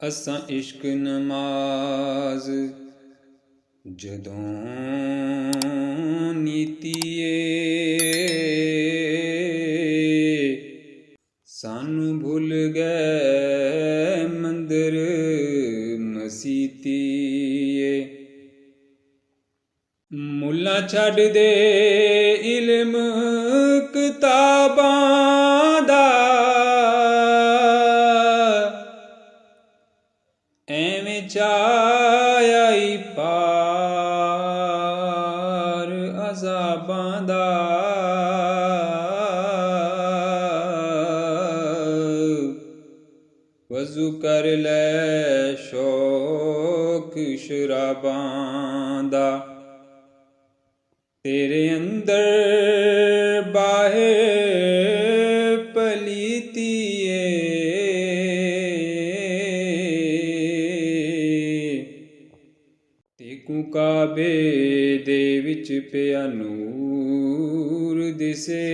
ਅਸਾਂ ਇਸ਼ਕ ਨਮਾਜ਼ ਜਦੋਂ ਨੀਤੀਏ ਸਾਨੂੰ ਭੁੱਲ ਗਏ ਮੰਦਰ ਮਸੀਤੀਏ। ਮੁੱਲਾ ਛੱਡ ਦੇ ਇਲਮ ਕਿਤਾਬਾਂ ਦਾ, ਐਵੇਂ ਚਾਇਆ ਈ ਪਾਰ ਅਜ਼ਾਬਾਂ ਦਾ। ਵਜ਼ੂ ਕਰ ਲੈ ਸ਼ੌਕ ਸ਼ਰਾਬਾਂ ਦਾ, ਤੇਰੇ ਅੰਦਰ ਬਾਹੇ ਪਲੀਤੀਏ। ਤੇਕੂ ਕਾਬੇ ਦੇ ਵਿੱਚ ਪਿਆ ਨੂਰ ਦਿਸੇ,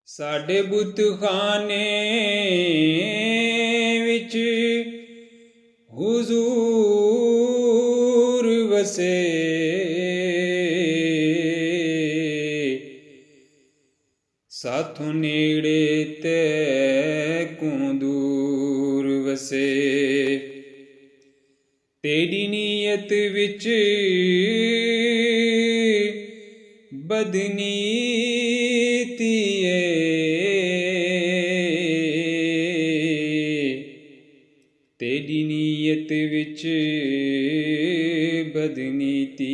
ਸਾਡੇ ਬੁੱਤਖਾਨੇ ਵਿੱਚ ਹੁਜ਼ੂਰ ਵਸੇ। ਸਾਥੋਂ ਨੇੜੇ ਤੈਕੋਂ ਦੂਰ ਵਸੇ। ਤੇਰੀ ਨੀਅਤ ਵਿੱਚ ਬਦਨੀਤੀਏ। ਤੇਰੀ ਨੀਅਤ ਵਿੱਚ ਬਦਨੀਤੀਏ।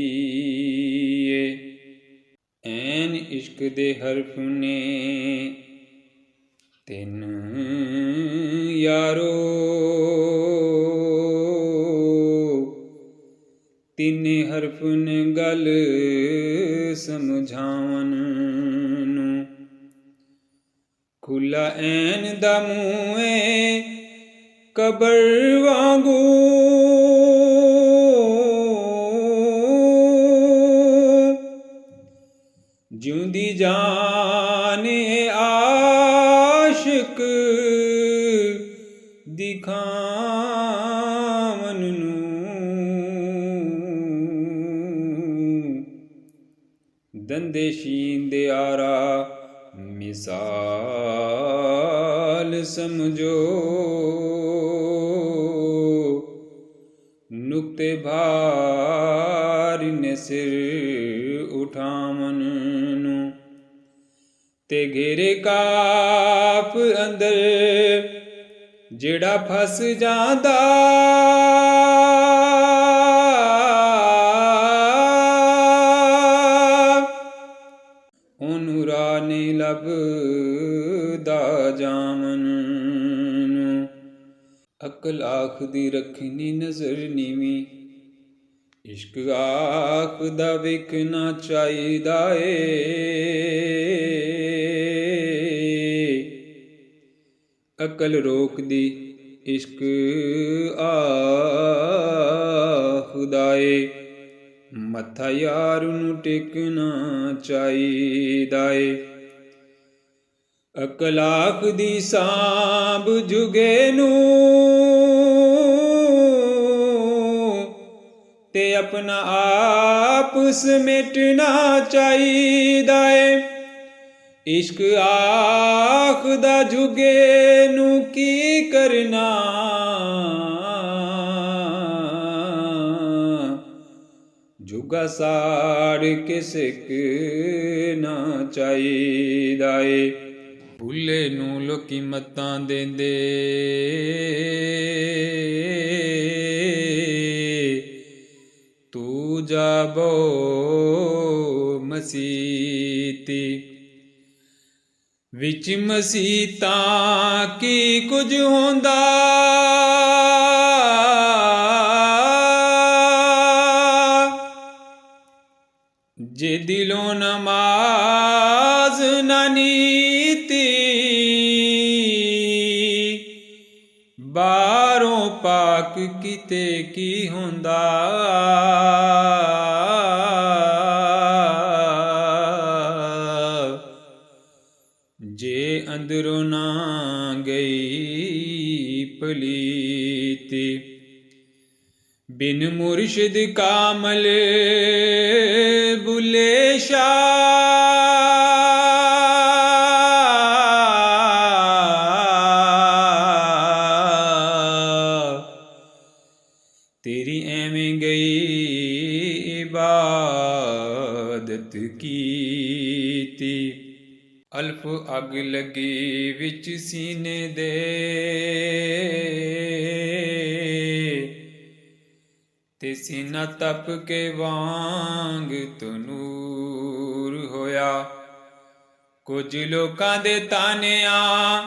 ਐਨ ਇਸ਼ਕ ਦੇ ਹਰਫ ਨੇ ਤਿੰਨ ਯਾਰੋ, ਤਿੰਨੇ ਹਰਫ ਨੇ ਗੱਲ ਸਮਝਾਵਨ ਨੂੰ। ਖੁੱਲਾ ਐਨ ਦਾ ਮੂੰਹ ਏ ਕਬਰ ਵਾਂਗੂ, ਜਿਉਂਦੀ ਜਾਨੇ ਆਸ਼ਿਕ ਦਿਖਾਵਨ ਨੂੰ। ਦੰਦੇ ਸ਼ੀਨ ਦੇ ਆਰਾ ਮਿਸਾਲ ਸਮਝੋ, ਨੁਕਤੇ ਭਾਰ ਨੇ ਸਿਰ ਉਠਾਵਨ ਨੂੰ। ਤੇ ਘੇਰੇ ਕਾਪ ਅੰਦਰ ਜਿਹੜਾ ਫਸ ਜਾਂਦਾ, ਉਹਨੂੰ ਰਾਹ ਨਹੀਂ ਲੱਭਦਾ ਜਾਵਨ ਨੂੰ। ਅਕਲ ਆਖਦੀ ਰੱਖਣੀ ਨਜ਼ਰ ਨੀਵੀਂ, ਇਸ਼ਕ ਆਖਦਾ ਵੇਖਣਾ ਚਾਹੀਦਾ ਏ। ਅਕਲ ਰੋਕਦੀ ਇਸ਼ਕ ਆਖਦਾ ਏ। ਮੱਥਾ ਯਾਰ ਨੂੰ ਟੇਕਣਾ ਚਾਹੀਦਾ ਏ। ਅਕਲ ਆਖਦੀ ਸਾਂਭ ਜੁਗੇ ਨੂੰ, ਤੇ ਆਪਣਾ ਆਪ ਸਮੇਟਣਾ ਚਾਹੀਦਾ ਏ। ਇਸ਼ਕ ਆਖਦਾ ਜੁਗੇ ਨੂੰ ਕੀ ਕਰਨਾ, ਜੁਗਾ ਸਾੜ ਕੇ ਸਿੱਖਣਾ ਚਾਹੀਦਾ ਏ। ਭੁੱਲੇ ਨੂੰ ਲੋਕੀ ਮੱਤਾਂ ਦਿੰਦੇ, ਤੂੰ ਜਾ ਬੋ ਮਸੀਤੀ। ਵਿੱਚ ਮਸੀਤਾਂ ਕੀ ਕੁਝ ਹੁੰਦਾ, ਜੇ ਦਿਲੋਂ ਨਮਾਜ਼ ਨਾ ਨੀਤੀ। ਬਾਹਰੋਂ ਪਾਕ ਕੀਤੇ ਕੀ ਹੁੰਦਾ, ਜੇ ਅੰਦਰੋਂ ਨਾ ਗਈ ਪਲੀਤੀ। ਬਿਨ ਮੁਰਸ਼ਿਦ ਕਾਮਲ ਬੁੱਲੇ ਸ਼ਾਹ, ਤੇਰੀ ਐਵੇਂ ਗਈ ਇਬਾਦਤ ਕੀਤੀ। ਅਲਫ ਅੱਗ ਲੱਗੀ ਵਿੱਚ ਸੀਨੇ ਦੇ, ਤੇ ਸੀਨਾ ਤਪ ਕੇ ਵਾਂਗ ਤਨੂਰ ਹੋਇਆ। ਕੁਝ ਲੋਕਾਂ ਦੇ ਤਾਨਿਆਂ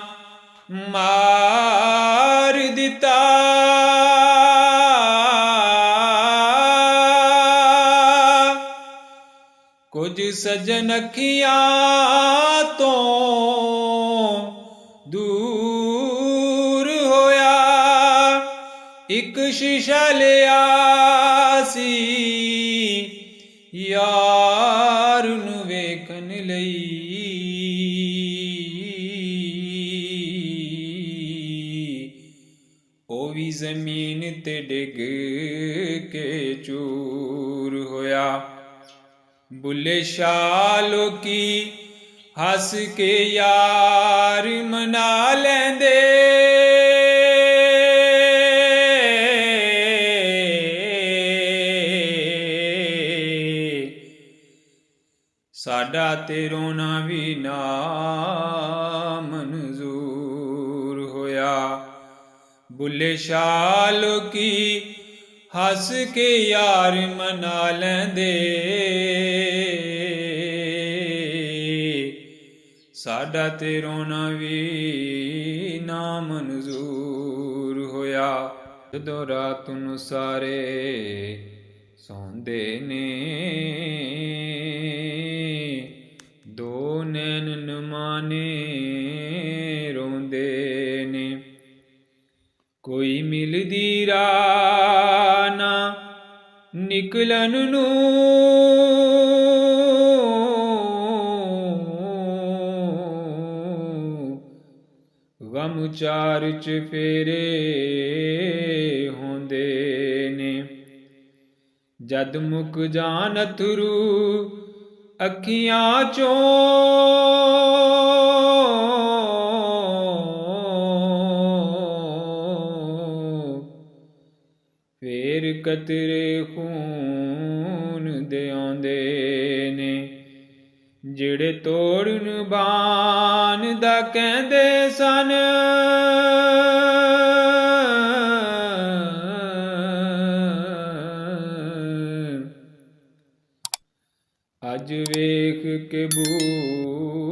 ਮਾਰ ਦਿੱਤਾ, ਕੁਝ ਸੱਜਣ ਅੱਖੀਆਂ ਤੋਂ ਦੂਰ ਹੋਇਆ। ਇੱਕ ਸ਼ੀਸ਼ਾ ਲਿਆ ਸੀ ਯਾਰ ਨੂੰ ਵੇਖਣ ਲਈ, ਉਹ ਵੀ ਜ਼ਮੀਨ ਤੇ ਡਿੱਗ ਕੇ ਚੂਰ ਹੋਇਆ। ਬੁੱਲੇ ਸ਼ਾਹ ਲੋਕੀ ਹੱਸ ਕੇ ਯਾਰ ਮਨਾ ਲੈਂਦੇ, ਸਾਡਾ ਤੇ ਰੋਣਾ ਵੀ ਨਾ ਮਨਜ਼ੂਰ ਹੋਇਆ। ਬੁੱਲੇ ਸ਼ਾਹ ਲੋਕੀ ਹੱਸ ਕੇ ਯਾਰ ਮਨਾ ਲੈਂਦੇ, ਸਾਡਾ ਤੇ ਰੋਣਾ ਵੀ ਨਾ ਮਨਜ਼ੂਰ ਹੋਇਆ। ਜਦੋਂ ਰਾਤ ਨੂੰ ਸਾਰੇ ਸੌਂਦੇ ਨੇ, ਦੋ ਨੈਣ ਨਮਾਨੇ ਰੋਂਦੇ ਨੇ। ਕੋਈ ਮਿਲਦੀ ਰਾਹ ਨਾ ਨਿਕਲਣ ਨੂੰ, ਗਮ ਚਾਰ ਚਫੇਰੇ ਹੁੰਦੇ ਨੇ। ਜਦ ਮੁੱਕ ਜਾਣ ਅਥਰੂ ਅੱਖੀਆਂ ਚੋਂ, ਫੇਰ ਕਤਰੇ ਖੂਨ ਦੇ ਆਉਂਦੇ ਨੇ। ਜਿਹੜੇ ਤੋੜਨ ਬਾਣ ਦਾ ਕਹਿੰਦੇ ਸਨ, ਅੱਜ ਵੇਖ ਕੇ ਬੂਰ